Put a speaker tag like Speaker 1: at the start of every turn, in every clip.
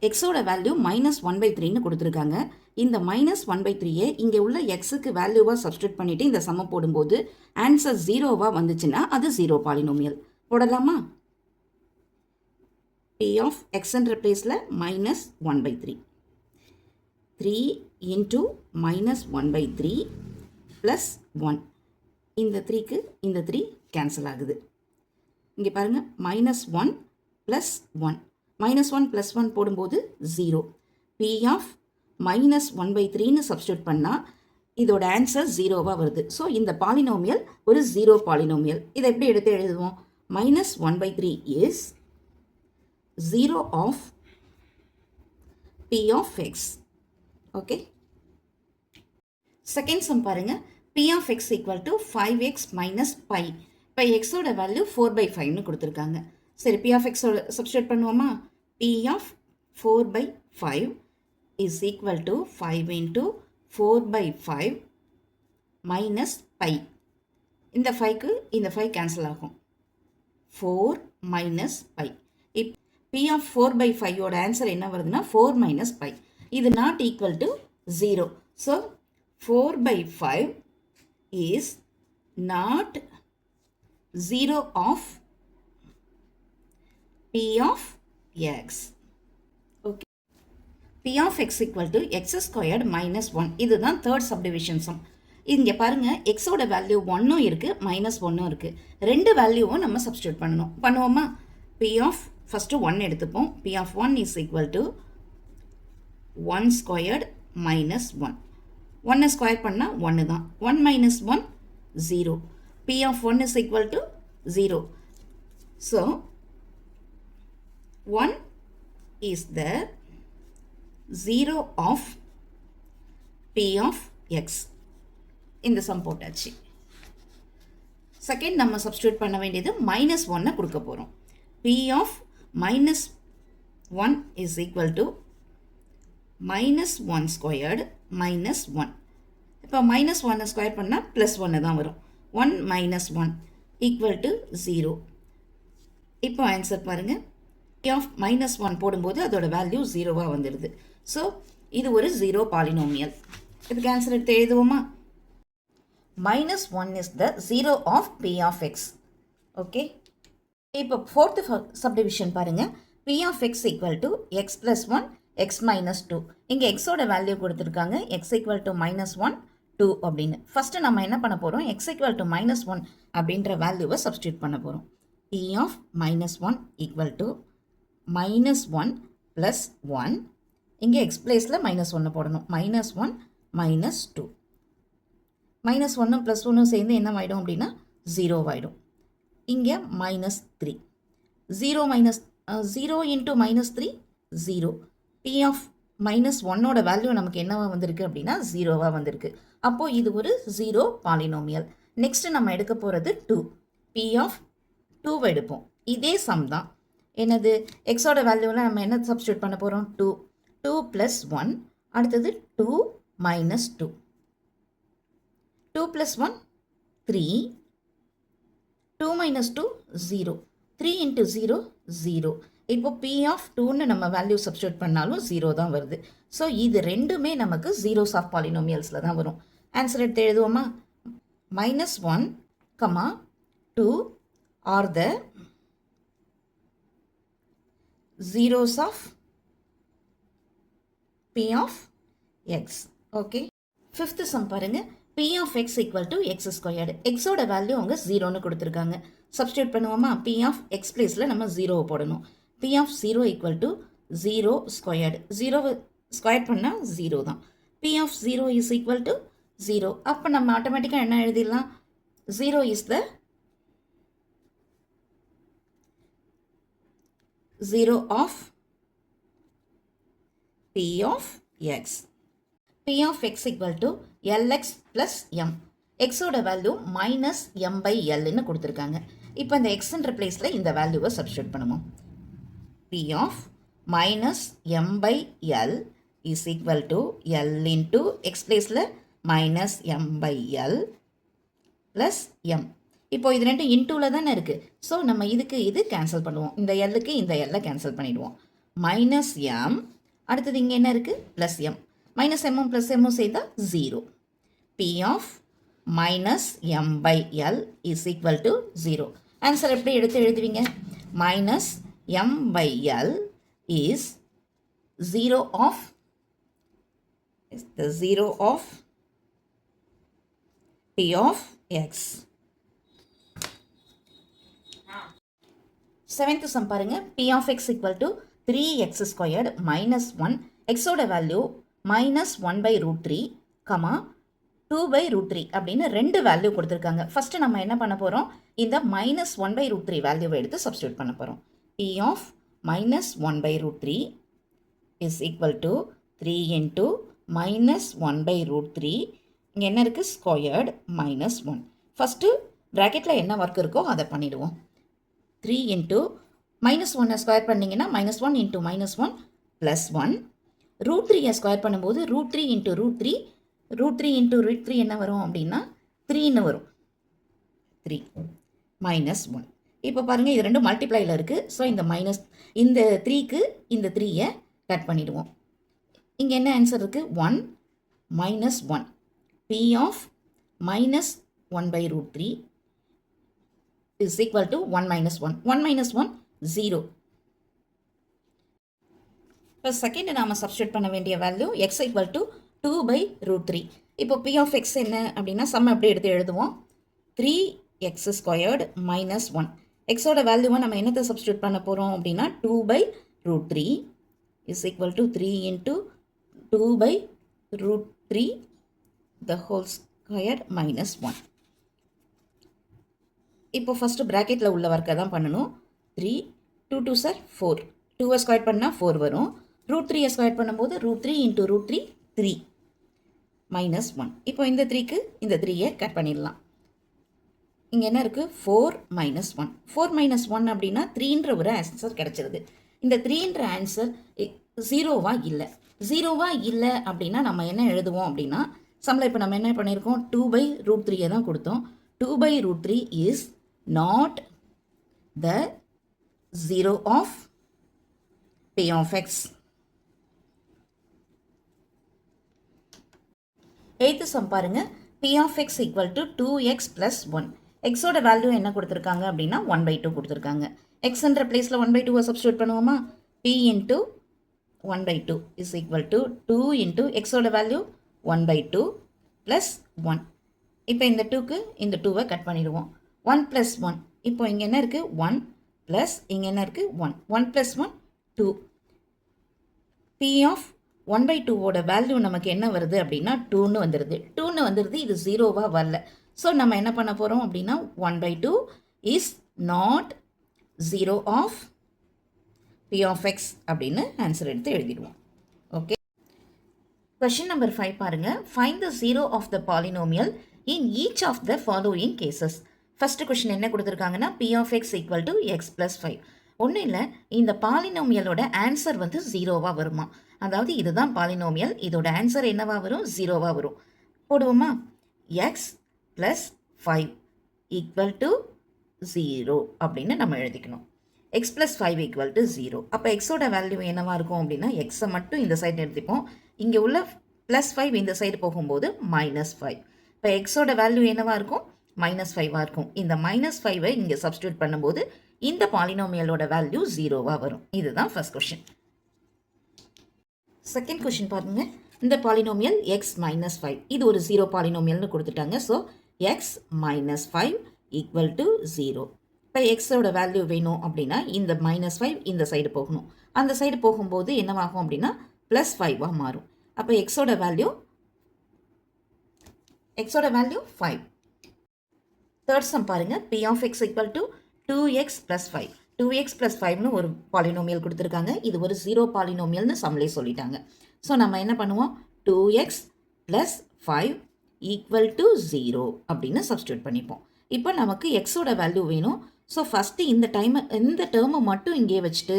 Speaker 1: எக்ஸோட வேல்யூ -1/3ன்னு கொடுத்துருக்காங்க. இந்த -1/3 இங்கே உள்ள எக்ஸுக்கு வேல்யூவாக சப்ஸ்டியூட் பண்ணிவிட்டு இந்த சம்ம போடும்போது ஆன்சர் 0வா வந்துச்சுன்னா அது 0 பாலினோமியல். போடலாமா? P of xன்ற பிளேஸில் -1/3. 3 into -1/3 plus 1. இந்த 3க்கு இந்த 3 கேன்சல் ஆகுது. இங்கே பாருங்கள், -1 plus 1. -1 plus 1 போடும்போது 0. P of -1/3ன்னு சப்ஸ்டியூட் பண்ணால் இதோட ஆன்சர் 0வா வருது. ஸோ இந்த பாலினோமியல் ஒரு 0 பாலினோமியல். இதை எப்படி எடுத்து எழுதுவோம்? -1/3 is 0 of P of x. Okay, second sum பாருங்க. P of x equal to 5x minus pi. இப்போ எக்ஸோட வேல்யூ 4/5ன்னு கொடுத்துருக்காங்க. சரி, P of x சப்ஸ்டியூட் பண்ணுவோமா? P of 4/5 is equal to 5 into 4/5 minus pi. இந்த 5க்கு இந்த 5 கேன்சல் ஆகும். 4 minus pi. இப்போ P of 4/5 ஓட ஆன்சர் என்ன வருதுன்னா 4 minus pi. இது not equal to 0. So 4/5 is not 0 of P of x. Okay. P of x equal to x squared minus 1. இதுதான் third subdivision sum. இங்கே பாருங்க, எக்ஸோட வேல்யூ 1ம் இருக்குது, -1ம் இருக்குது. ரெண்டு வேல்யூவும் நம்ம சப்ஸ்டியூட் பண்ணுவோமா? P of ஃபஸ்ட்டு 1 எடுத்துப்போம். P of 1 is equal to 1 squared minus 1. 1 square பண்ணால் 1 தான். 1 minus 1 0. P of 1 is equal to 0. So 1 is the 0 of P of x. இந்த சம் போட்டாச்சு. செகண்ட் நம்ம சப்ஸ்டியூட் பண்ண வேண்டியது -1 கொடுக்க போகிறோம். P of -1 is equal to -1 squared minus 1. இப்போ -1 ஸ்கொயர் பண்ணால் +1 தான் வரும். 1 minus 1 equal to 0. இப்போ ஆன்சர் பாருங்கள். P of -1 போடும்போது அதோட வேல்யூ 0வா வந்துடுது. ஸோ இது ஒரு 0 பாலினோமியல். இதுக்கு ஆன்சர் எடுத்து எழுதுவோமா? -1 is the 0 of P of x. Okay, இப்போ ஃபோர்த்து சப்டிவிஷன் பாருங்கள். P of x equal to x plus 1 x minus 2. இங்கே எக்ஸோட வேல்யூ கொடுத்துருக்காங்க. x equal to -1 2 அப்படின்னு. ஃபஸ்ட்டு நம்ம என்ன பண்ண போகிறோம்? x equal to -1 அப்படின்ற வேல்யூவை சப்ஸ்டியூட் பண்ண போகிறோம். P of -1 equal to -1 plus 1. இங்கே x பிளேஸில் -1 போடணும். -1 minus 2. -1 + 1 சேர்ந்து என்ன ஆகிடும் அப்படின்னா 0 ஆகிடும். இங்கே -3. 0 into -3 0. P of -1ஓட வேல்யூ நமக்கு என்னவா வந்திருக்கு அப்படின்னா 0வா வந்திருக்கு. அப்போது இது ஒரு 0 பாலினோமியல். நெக்ஸ்ட்டு நம்ம எடுக்க போகிறது 2. P of 2 எடுப்போம். இதே சம் தான். என்னது? எக்ஸோட வேல்யூவில் நம்ம என்ன சப்ஸ்டியூட் பண்ண போகிறோம்? 2. 2 plus 1. அடுத்தது 2 minus 2. 2 plus 1 3. 2 minus 2 0. 3 into 0 0. இப்போ P of 2ன்னு நம்ம வேல்யூ சப்ஸ்டியூட் பண்ணாலும் 0 தான் வருது. ஸோ இது ரெண்டுமே நமக்கு ஜீரோஸ் ஆஃப் பாலினோமியல்ஸில் தான் வரும். ஆன்சர் எடுத்து எழுதுவோமா? -1, 2 are the zeros of P of x. Okay, fifth some பாருங்கள். P of x equal to x squared. எக்ஸோட வேல்யூ அவங்க 0ன்னு கொடுத்துருக்காங்க. சப்ஸ்டியூட் பண்ணுவோமா? P of x பிளேஸில் நம்ம 0 போடணும். P of 0 equal to 0 squared. 0 square பண்ணால் 0 தான். P of 0 is equal to 0. அப்போ நம்ம ஆட்டோமேட்டிக்காக என்ன எழுதிடலாம்? 0 is the 0 of P of x. P of x equal to Lx plus m. எக்ஸோட வேல்யூ -m/Lன்னு கொடுத்துருக்காங்க. இப்போ இந்த எக்ஸ்ன்ற பிளேஸில் இந்த வேல்யூவை சப்ஸ்டியூட் பண்ணுவோம். P of -m/L is equal to L into x பிளேஸில் -m/L plus m. இப்போ இது ரெண்டு இன்டூவில் தானே இருக்குது. ஸோ நம்ம இதுக்கு இது கேன்சல் பண்ணுவோம். இந்த எல்லுக்கு இந்த எல்லை கேன்சல் பண்ணிடுவோம். -m அடுத்தது இங்கே என்ன இருக்குது? Plus M. மைனஸ் எம்மும் ப்ளஸ் எம்மும் சேர்ந்தால் 0. P of minus m by L is equal to 0. Answer எப்படி எடுத்து எழுதுவீங்க? Minus m by L is 0 of P of x. 7th sum பாருங்க. P of x equal to 3x squared minus 1. x ஓட value minus 1 by root 3, 2 by root 3 அப்படின்னு ரெண்டு value கொடுத்துருக்காங்க. First நம்ம என்ன பண்ண போகிறோம்? இந்த மைனஸ் 1 by root 3 வேல்யூவை எடுத்து சப்ஸ்டியூட் பண்ண போகிறோம். P of minus 1 by root 3 is equal to 3 into minus 1 by root 3. இங்கே என்ன இருக்குது? Squared minus 1. ஃபஸ்ட்டு ப்ராக்கெட்டில் என்ன ஒர்க் இருக்கோ அதை பண்ணிடுவோம். 3 into minus 1 ஸ்கொயர் பண்ணிங்கன்னா minus 1 into minus 1 plus 1. root 3 square பண்ணும்போது root 3 into root 3, root 3 into root 3 என்ன வரும் அப்படின்னா 3ன்னு வரும். 3 minus 1. இப்போ பாருங்கள், இது ரெண்டும் மல்டிப்ளையில் இருக்குது. ஸோ இந்த இந்த 3க்கு இந்த 3யை கட் பண்ணிடுவோம். இங்கே என்ன ஆன்சர் இருக்குது? 1 minus 1. P of minus 1 by root 3 is equal to 1 minus 1. 1 minus 1, 0. இப்போ செகண்ட் நாம் சப்ஸ்டியூட் பண்ண வேண்டிய value x equal to 2 by root 3. இப்போ P of x என்ன அப்படின்னா சம் எப்படி எடுத்து எழுதுவோம்? 3x squared minus 1. எக்ஸோட வேல்யூவை நம்ம என்னத்தை சப்ஸ்டியூட் பண்ண போகிறோம் அப்படின்னா 2 by root 3 is equal to 3 into 2 by root 3 the whole square minus 1. இப்போ ஃபஸ்ட்டு ப்ராக்கெட்டில் உள்ள ஒர்க்கை தான் பண்ணணும். 3 2 2 சார் 4. 2 ஸ்கொயர் பண்ணால் 4 வரும். root 3 ஸ்கொயர் பண்ணும்போது root 3 into root 3 3 minus 1. இப்போ இந்த 3க்கு இந்த 3யை கட் பண்ணிடலாம். இங்கே என்ன இருக்குது? 4 minus 1. 4 minus 1 அப்படின்னா 3ன்ற ஒரு ஆன்சர் கிடச்சிருது. இந்த 3ன்ற ஆன்சர் 0வா இல்லை. 0வா இல்லை அப்படின்னா நம்ம என்ன எழுதுவோம் அப்படின்னா சம்மில் இப்போ நம்ம என்ன பண்ணியிருக்கோம்? 2 by root 3யை தான் கொடுத்தோம். 2 by root 3 is not the 0 of P of x. 8th sum பாருங்க. P of x equal to 2x plus 1. x ஓட வேல்யூ என்ன கொடுத்துருக்காங்க அப்படின்னா 1 by 2 கொடுத்துருக்காங்க. xன்ற பிளேஸில் 1 by 2 சப்ஸ்டியூட் பண்ணுவோமா? P into 1 by 2 is equal to 2 into x ஓட value 1 by 2 plus 1. இப்போ இந்த 2க்கு இந்த 2வை கட் பண்ணிடுவோம். 1 plus 1. இப்போ இங்கே என்ன இருக்குது? 1 plus இங்கே என்ன இருக்குது? 1. 1 plus 1 2. P of 1 by 2 ஓட வேல்யூ நமக்கு என்ன வருது அப்படின்னா 2ன்னு வந்துடுது. 2ன்னு வந்துடுது. இது 0வா வரல. ஸோ நம்ம என்ன பண்ண போகிறோம் அப்படின்னா 1 by 2 is not 0 of P of x அப்படின்னு ஆன்சர் எடுத்து எழுதிடுவோம். ஓகே. Question number 5 பாருங்க. Find the 0 of the polynomial in each of the following cases. First question என்ன கொடுத்துருக்காங்கன்னா P of x equal to x plus 5. ஒன்றும் இல்லை, இந்த பாலினோமியலோட answer வந்து 0வா வருமா? அதாவது இதுதான் பாலினோமியல், இதோட ஆன்சர் என்னவா வரும்? 0வா வரும். போடுவோமா? x plus 5 equal to 0 அப்படின்னு நம்ம எழுதிக்கணும். x plus 5 equal to 0. அப்போ எக்ஸோட வேல்யூ என்னவா இருக்கும் அப்படின்னா எக்ஸை மட்டும் இந்த சைடு எடுத்துப்போம். இங்கே உள்ள ப்ளஸ் 5 இந்த சைடு போகும்போது மைனஸ் 5. இப்போ எக்ஸோட வேல்யூ என்னவா இருக்கும்? மைனஸ் 5ஆக இருக்கும். இந்த மைனஸ் 5ஐ இங்கே சப்ஸ்டியூட் பண்ணும்போது இந்த பாலினோமியலோட வேல்யூ 0வா வரும். இதுதான் ஃபர்ஸ்ட் கொஷின். செகண்ட் கொஷின் பாருங்க. இந்த பாலினோமியல் x minus 5 இது ஒரு 0 பாலினோமியல்னு கொடுத்துட்டாங்க. So x minus 5 equal to 0. இப்போ எக்ஸோட வேல்யூ வேணும் அப்படின்னா இந்த மைனஸ் 5 இந்த சைடு போகணும். அந்த சைடு போகும்போது என்னவாகும் அப்படின்னா ப்ளஸ் 5ஆக மாறும். அப்போ எக்ஸோட வேல்யூ 5. தேர்ட் சம் பாருங்க. P of x equal to 2x plus 5. 2x plus 5னு ஒரு பாலினோமியல் கொடுத்துருக்காங்க. இது ஒரு 0 பாலினோமியல்னு சம்லே சொல்லிட்டாங்க. ஸோ நம்ம என்ன பண்ணுவோம்? 2x plus 5 equal to 0 அப்படின்னு சப்ஸ்டியூட் பண்ணிப்போம். இப்போ நமக்கு எக்ஸோட வேல்யூ வேணும். ஸோ ஃபஸ்ட்டு இந்த டேர்மை மட்டும் இங்கே வச்சுட்டு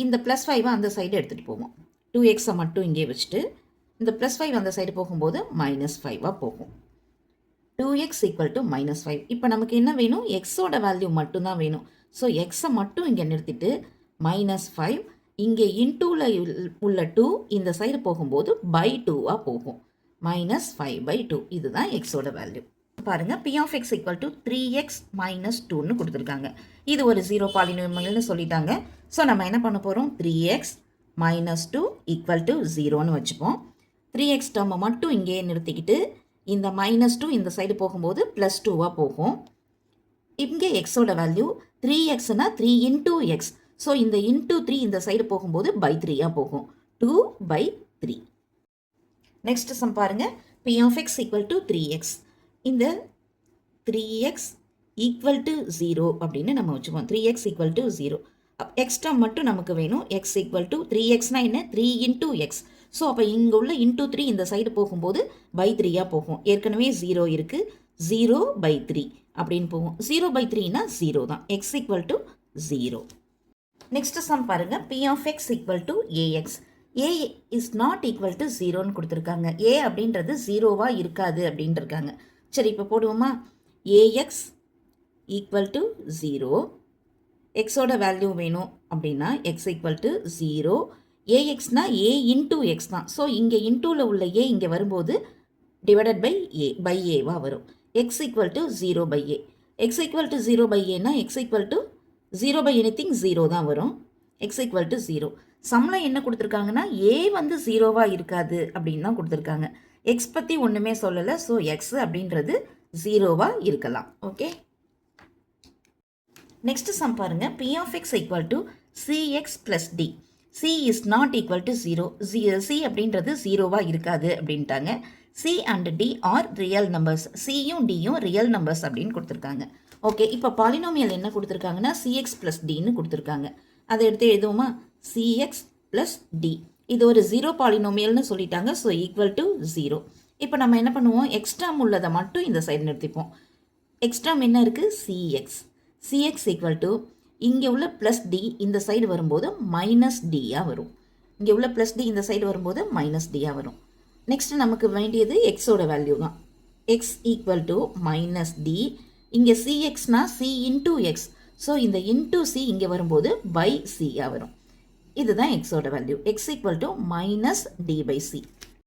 Speaker 1: இந்த ப்ளஸ் 5 அந்த சைடு எடுத்துகிட்டு போவோம். 2xை மட்டும் இங்கே வச்சுட்டு இந்த ப்ளஸ் 5 அந்த சைடு போகும்போது மைனஸ் 5ஆக போகும். 2x equal to minus 5. இப்போ நமக்கு என்ன வேணும்? எக்ஸோட வேல்யூ மட்டும்தான் வேணும். ஸோ எக்ஸை மட்டும் இங்கே நிறுத்திட்டு minus 5 இங்கே இன்டூவில் உள்ள 2 இந்த சைடு போகும்போது பை 2வாக போகும். -5/2 இதுதான் எக்ஸோட வேல்யூ. பாருங்கள் p of x equal to 3x minus 2ன்னு கொடுத்துருக்காங்க. இது ஒரு 0 பாலினாமியல்னு சொல்லிட்டாங்க. ஸோ நம்ம என்ன பண்ண போகிறோம், 3x minus 2 equal to 0ன்னு வச்சுப்போம். 3x டேர்மை மட்டும் இங்கே நிறுத்திக்கிட்டு இந்த -2 இந்த சைடு போகும்போது +2வாக போகும். இங்கே எக்ஸோட வேல்யூ 3xனா 3 into x. ஸோ இந்த இன்டூ 3 இந்த சைடு போகும்போது பை 3ஆக போகும். 2/3. நெக்ஸ்ட் சம் பாருங்க, p of x equal to 3x. இந்த 3x equal to 0 அப்படின்னு நம்ம வச்சுப்போம். 3x equal to 0. x term மட்டும் நமக்கு வேணும். x equal to 3xனா என்ன, 3 into x. ஸோ அப்போ இங்கே உள்ள இன்டூ 3 இந்த சைடு போகும்போது பை 3ஆக போகும். ஏற்கனவே 0 இருக்குது, 0/3 அப்படின்னு போகும். 0/3னா 0 தான். x equal to 0. Next sum பாருங்க, p of x equal to ax. a is not equal to 0ன்னு கொடுத்துருக்காங்க. a அப்படின்றது 0வாக இருக்காது அப்படின்ட்டு இருக்காங்க. சரி, இப்போ போடுவோமா, ax equal to 0. எக்ஸோட வேல்யூ வேணும் அப்படின்னா x equal to 0. axனா a into x தான். ஸோ இங்கே இன்டூவில் உள்ள a இங்கே வரும்போது டிவைடட் பை ஏவாக வரும். x equal to 0/a. x equal to 0/aனா x equal to 0 anything 0 தான் வரும். x equal to 0. சம்மில் என்ன கொடுத்துருக்காங்கன்னா a வந்து 0வாக இருக்காது அப்படின்னு தான் கொடுத்துருக்காங்க. x பற்றி ஒன்றுமே சொல்லலை. ஸோ x அப்படின்றது 0வாக இருக்கலாம். ஓகே, நெக்ஸ்ட் சம் பாருங்க, p of x equal to cx plus d. c is not equal to 0. c அப்படின்றது 0வாக இருக்காது அப்படின்ட்டாங்க. c and d are real numbers. cயும் dயும் ரியல் நம்பர்ஸ் அப்படின்னு கொடுத்துருக்காங்க. ஓகே, இப்போ பாலினாமியல் என்ன கொடுத்துருக்காங்கன்னா cx plus dன்னு கொடுத்துருக்காங்க. அதை எடுத்து எழுதுவோமா, cx plus d. இது ஒரு 0 பாலினாமியல்னு சொல்லிட்டாங்க. So equal to 0. இப்போ நம்ம என்ன பண்ணுவோம், எக்ஸ்ட்ராம் உள்ளதை மட்டும் இந்த சைடு நிறுத்திப்போம். எக்ஸ்ட்ராம் என்ன இருக்குது, cx ஈக்குவல் டு இங்கே உள்ள ப்ளஸ் டி இந்த சைடு வரும்போது -dயாக வரும். இங்கே உள்ள ப்ளஸ் டி இந்த சைடு வரும்போது -dயாக வரும். நெக்ஸ்ட் நமக்கு வேண்டியது எக்ஸோட வேல்யூ தான். x equal to -d. இங்கே cxனா c into x. ஸோ இந்த இன்டூ c இங்கே வரும்போது பை c வரும். இதுதான் எக்ஸோட value. x equal to -d/c.